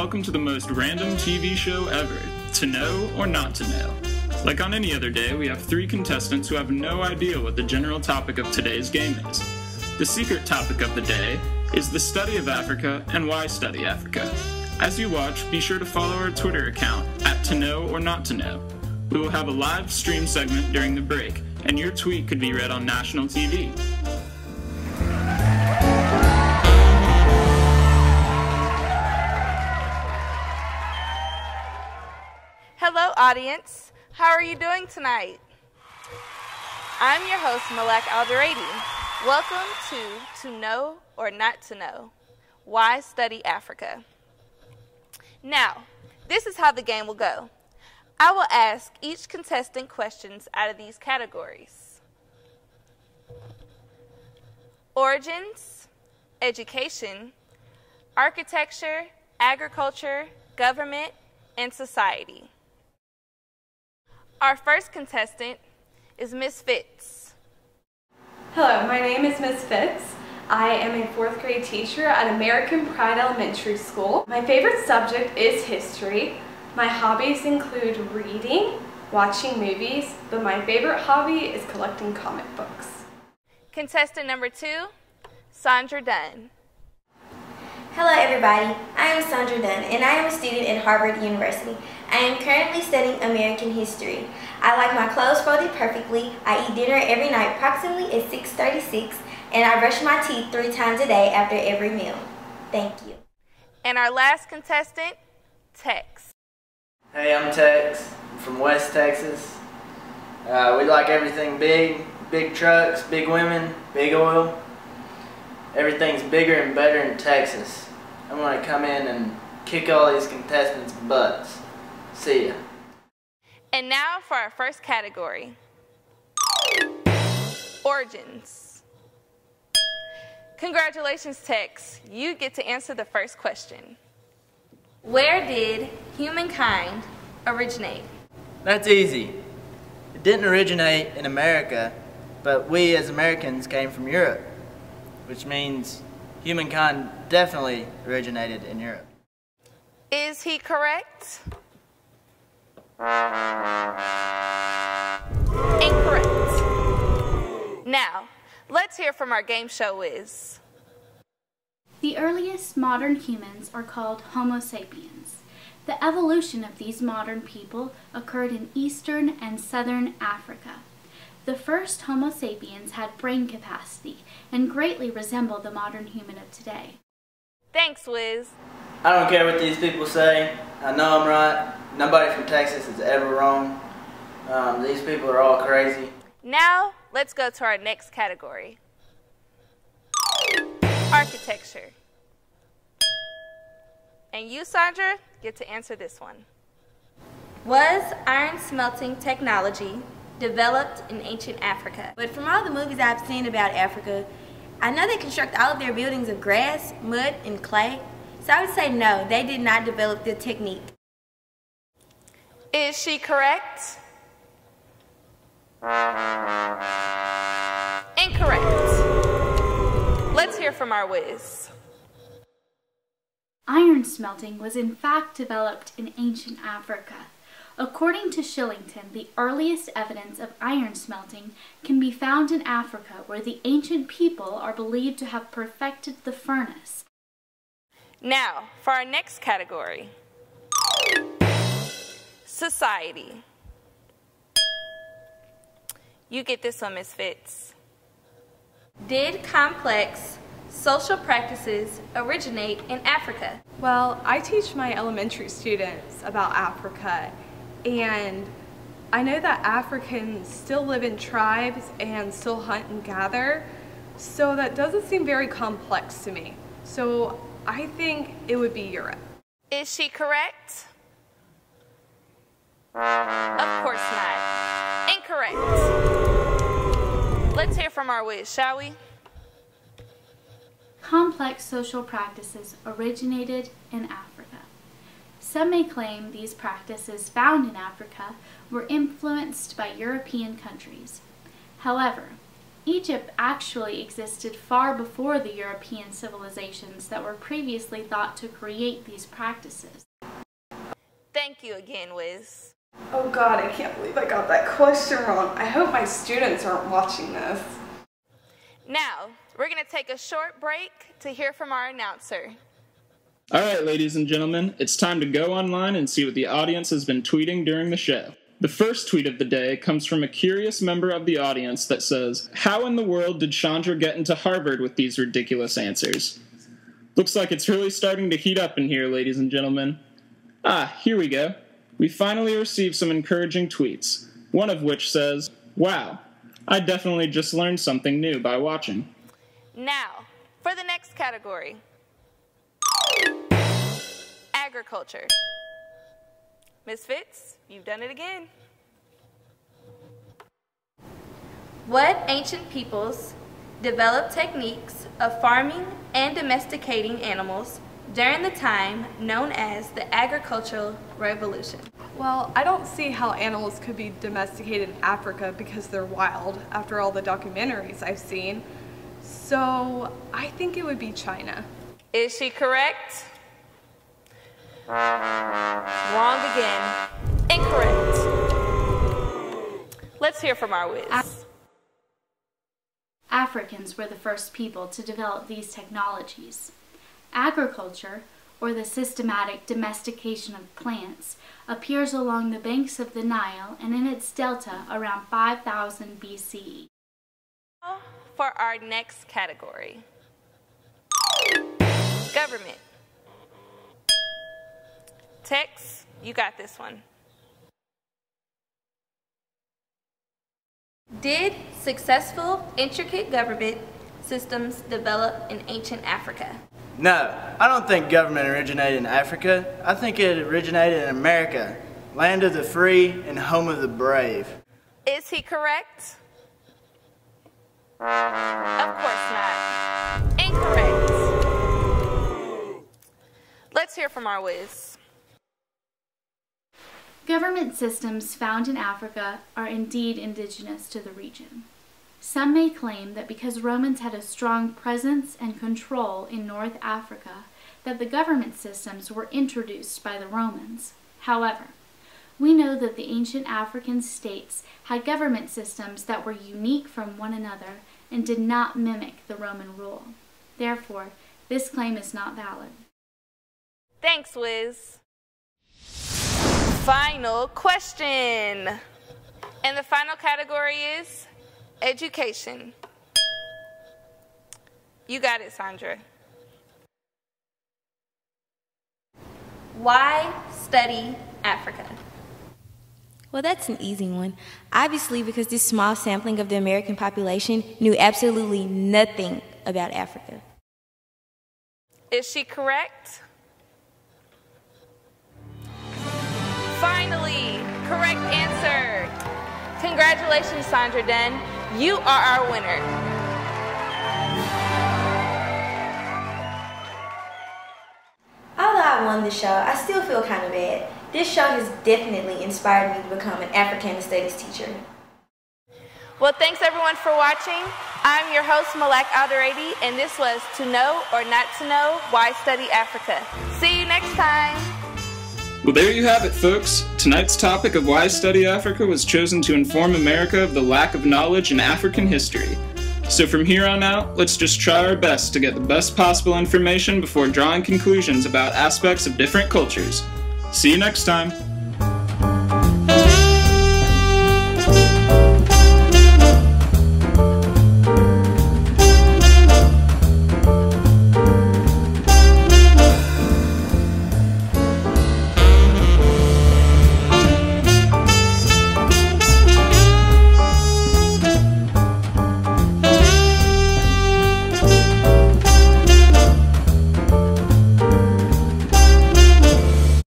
welcome to the most random TV show ever, To Know or Not to Know. Like on any other day, we have 3 contestants who have no idea what the general topic of today's game is. The secret topic of the day is the study of Africa and why study Africa. As you watch, be sure to follow our Twitter account at To Know or Not to Know. We will have a live stream segment during the break, and your tweet could be read on national TV. Hello, audience. How are you doing tonight? I'm your host, Malak Alderady. Welcome to Know or Not to Know, Why Study Africa. Now, this is how the game will go. I will ask each contestant questions out of these categories: origins, education, architecture, agriculture, government, and society. Our first contestant is Miss Fitz. Hello, my name is Miss Fitz. I am a 4th grade teacher at American Pride Elementary School. My favorite subject is history. My hobbies include reading, watching movies, but my favorite hobby is collecting comic books. Contestant number 2, Sandra Dunn. Hello everybody, I am Sandra Dunn and I am a student at Harvard University. I am currently studying American history. I like my clothes folded perfectly, I eat dinner every night approximately at 6:36, and I brush my teeth 3 times a day after every meal. Thank you. And our last contestant, Tex. Hey, I'm Tex from West Texas. We like everything big, big trucks, big women, big oil. Everything's bigger and better in Texas. I'm going to come in and kick all these contestants' butts. See ya. And now for our first category, origins. Congratulations, Tex. You get to answer the first question. Where did humankind originate? That's easy. It didn't originate in America, but we as Americans came from Europe, which means humankind definitely originated in Europe. Is he correct? Incorrect. Now, let's hear from our game show whiz. The earliest modern humans are called Homo sapiens. The evolution of these modern people occurred in eastern and southern Africa. The first Homo sapiens had brain capacity and greatly resemble the modern human of today. Thanks, Wiz. I don't care what these people say. I know I'm right. Nobody from Texas is ever wrong. These people are all crazy. Now, let's go to our next category. Architecture. And you, Sandra, get to answer this one. Was iron smelting technology developed in ancient Africa? But from all the movies I've seen about Africa, I know they construct all of their buildings of grass, mud, and clay. So I would say no, they did not develop the technique. Is she correct? Incorrect. Let's hear from our whiz. Iron smelting was in fact developed in ancient Africa. According to Shillington, the earliest evidence of iron smelting can be found in Africa, where the ancient people are believed to have perfected the furnace. Now, for our next category. Society. You get this one, Ms. Fitz. Did complex social practices originate in Africa? Well, I teach my elementary students about Africa, and I know that Africans still live in tribes and still hunt and gather, so that doesn't seem very complex to me. So I think it would be Europe. Is she correct? Of course not. Incorrect. Let's hear from our whiz, shall we? Complex social practices originated in Africa. Some may claim these practices found in Africa were influenced by European countries. However, Egypt actually existed far before the European civilizations that were previously thought to create these practices. Thank you again, Wiz. Oh God, I can't believe I got that question wrong. I hope my students aren't watching this. Now, we're going to take a short break to hear from our announcer. All right, ladies and gentlemen, it's time to go online and see what the audience has been tweeting during the show. The first tweet of the day comes from a curious member of the audience that says, "How in the world did Chandra get into Harvard with these ridiculous answers?" Looks like it's really starting to heat up in here, ladies and gentlemen. Here we go. We finally received some encouraging tweets, one of which says, "Wow, I definitely just learned something new by watching." Now, for the next category. Agriculture. Ms. Fitz, you've done it again. What ancient peoples developed techniques of farming and domesticating animals during the time known as the Agricultural Revolution? Well, I don't see how animals could be domesticated in Africa because they're wild after all the documentaries I've seen. So I think it would be China. Is she correct? Wrong again. Incorrect. Let's hear from our Wiz. Africans were the first people to develop these technologies. Agriculture, or the systematic domestication of plants, appears along the banks of the Nile and in its delta around 5000 BCE. For our next category. Government. Tex, you got this one. Did successful, intricate government systems develop in ancient Africa? No, I don't think government originated in Africa. I think it originated in America, land of the free and home of the brave. Is he correct? Of course not. Incorrect. Let's hear from our Wiz. Government systems found in Africa are indeed indigenous to the region. Some may claim that because Romans had a strong presence and control in North Africa, that the government systems were introduced by the Romans. However, we know that the ancient African states had government systems that were unique from one another and did not mimic the Roman rule. Therefore, this claim is not valid. Thanks, Wiz. Final question. And the final category is education. You got it, Sandra. Why study Africa? Well, that's an easy one. Obviously, because this small sampling of the American population knew absolutely nothing about Africa. Is she correct? Finally, correct answer. Congratulations, Sandra Dunn. You are our winner. Although I won the show, I still feel kind of bad. This show has definitely inspired me to become an Africana Studies teacher. Well, thanks everyone for watching. I'm your host, Malak Alderady, and this was To Know or Not to Know, Why Study Africa. See you next time. Well, there you have it, folks. Tonight's topic of Why Study Africa was chosen to inform America of the lack of knowledge in African history. So from here on out, let's just try our best to get the best possible information before drawing conclusions about aspects of different cultures. See you next time.